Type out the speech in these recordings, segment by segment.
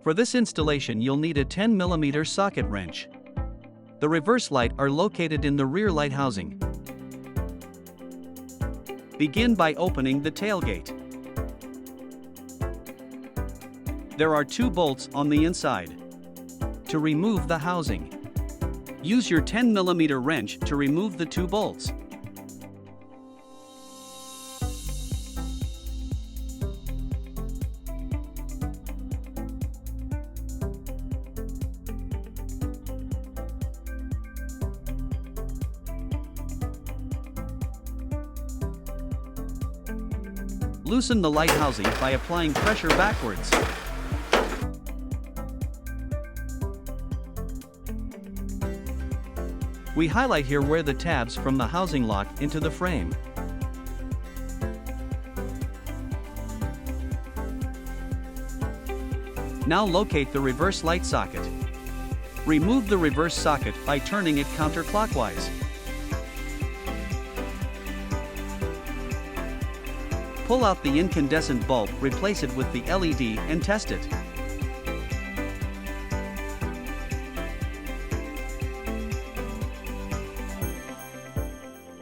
For this installation you'll need a 10mm socket wrench. The reverse light are located in the rear light housing. Begin by opening the tailgate. There are 2 bolts on the inside. To remove the housing, use your 10mm wrench to remove the 2 bolts. Loosen the light housing by applying pressure backwards. We highlight here where the tabs from the housing lock into the frame. Now locate the reverse light socket. Remove the reverse socket by turning it counterclockwise. Pull out the incandescent bulb, replace it with the LED, and test it.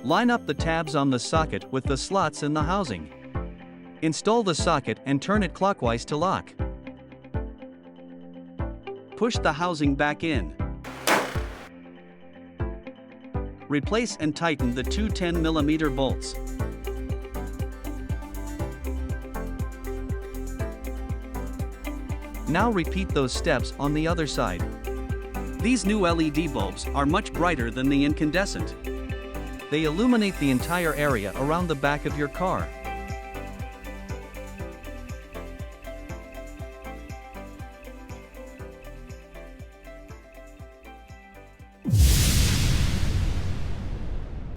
Line up the tabs on the socket with the slots in the housing. Install the socket and turn it clockwise to lock. Push the housing back in. Replace and tighten the 2 10mm bolts. Now repeat those steps on the other side. These new LED bulbs are much brighter than the incandescent. They illuminate the entire area around the back of your car.